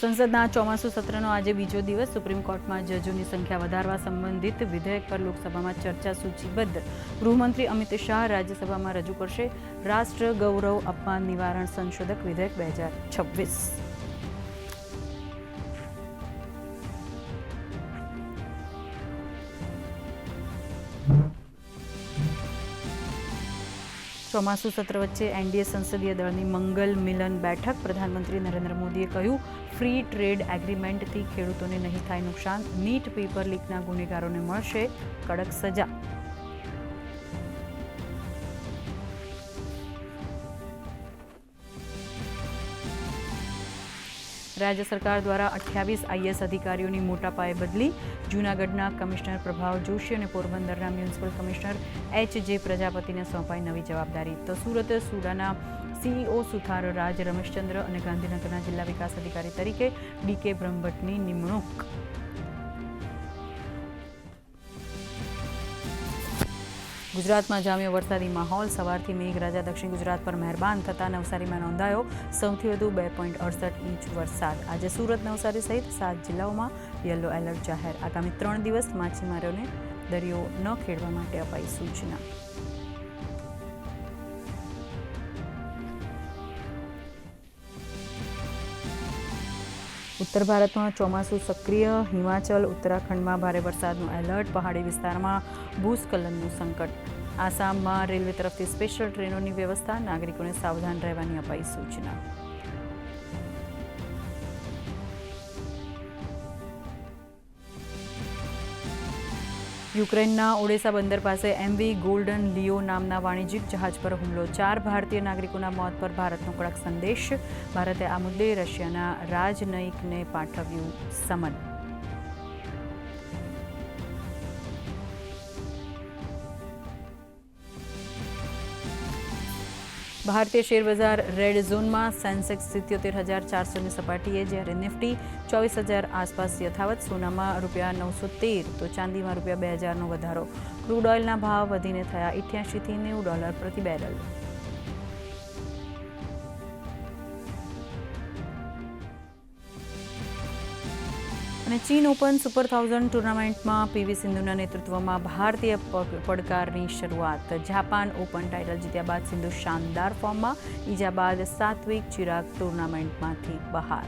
સંસદના ચોમાસુ સત્રનો આજે બીજો દિવસ. સુપ્રીમ કોર્ટમાં જજોની સંખ્યા વધારવા સંબંધિત વિધેયક પર લોકસભામાં ચર્ચા સૂચિબદ્ધ. ગૃહમંત્રી અમિત શાહ રાજ્યસભામાં રજૂ કરશે રાષ્ટ્ર ગૌરવ અપમાન નિવારણ સંશોધક વિધેયક 2026. ચોમાસુ સત્ર વચ્ચે એનડીએ સંસદીય દળની મંગલ મિલન બેઠક. પ્રધાનમંત્રી નરેન્દ્ર મોદીએ કહ્યું, ફ્રી ટ્રેડ એગ્રીમેન્ટથી ખેડૂતોને નહીં થાય નુકસાન. નીટ પેપર લીકના ગુનેગારોને મળશે કડક સજા. રાજ્ય સરકાર દ્વારા 28 આઈએએસ અધિકારીઓની મોટા પાયે બદલી. જૂનાગઢના કમિશનર પ્રભાવ જોશી અને પોરબંદરના મ્યુનિસિપલ કમિશનર એચ.જે. પ્રજાપતિને સોંપાઈ નવી જવાબદારી. તો સુરત સુડાના સીઈઓ સુથાર રાજ રમેશચંદ્ર અને ગાંધીનગરના જિલ્લા વિકાસ અધિકારી તરીકે ડી.કે. બ્રહ્મભટ્ટની નિમણૂક. ગુજરાતમાં જામ્યો વરસાદી માહોલ. સવારથી મેઘરાજા દક્ષિણ ગુજરાત પર મહેરબાન થતાં નવસારીમાં નોંધાયો સૌથી વધુ 2.68 ઇંચ વરસાદ. આજે સુરત, નવસારી સહિત 7 જિલ્લાઓમાં યલો એલર્ટ જાહેર. આગામી 3 દિવસ માછીમારોને દરિયો ન ખેડવા માટે અપાઈ સૂચના. ઉત્તર ભારતમાં ચોમાસું સક્રિય. હિમાચલ, ઉત્તરાખંડમાં ભારે વરસાદનું એલર્ટ. પહાડી વિસ્તારમાં ભૂસ્ખલનનું સંકટ. આસામમાં રેલવે તરફથી સ્પેશિયલ ટ્રેનોની વ્યવસ્થા. નાગરિકોને સાવધાન રહેવાની અપાઈ સૂચના. યુક્રેનના ઓડેસા બંદર પાસે એમવી ગોલ્ડન લિયો નામના વાણિજ્યિક જહાજ પર હુમલો. 4 ભારતીય નાગરિકોના મોત પર ભારતનો કડક સંદેશ. ભારતે આ મુદ્દે રશિયાના રાજનયિકને પાઠવ્યું સમન. ભારતીય શેરબજાર રેડ ઝોનમાં. સેન્સેક્સ 77,400ની સપાટીએ, જ્યારે નિફ્ટી 24,000 આસપાસ યથાવત. સોનામાં ₹913 તો ચાંદીમાં ₹2,000નો વધારો. ક્રૂડ ઓઇલના ભાવ વધીને થયા $88 થી $90 પ્રતિ બેરલ. અને ચીન ઓપન સુપર 1000 ટુર્નામેન્ટમાં પીવી સિંધુના નેતૃત્વમાં ભારતીય પડકારની શરૂઆત. જાપાન ઓપન ટાઇટલ જીત્યા બાદ સિંધુ શાનદાર ફોર્મમાં. ઈજા બાદ સાત્વિક ચિરાગ ટુર્નામેન્ટમાંથી બહાર.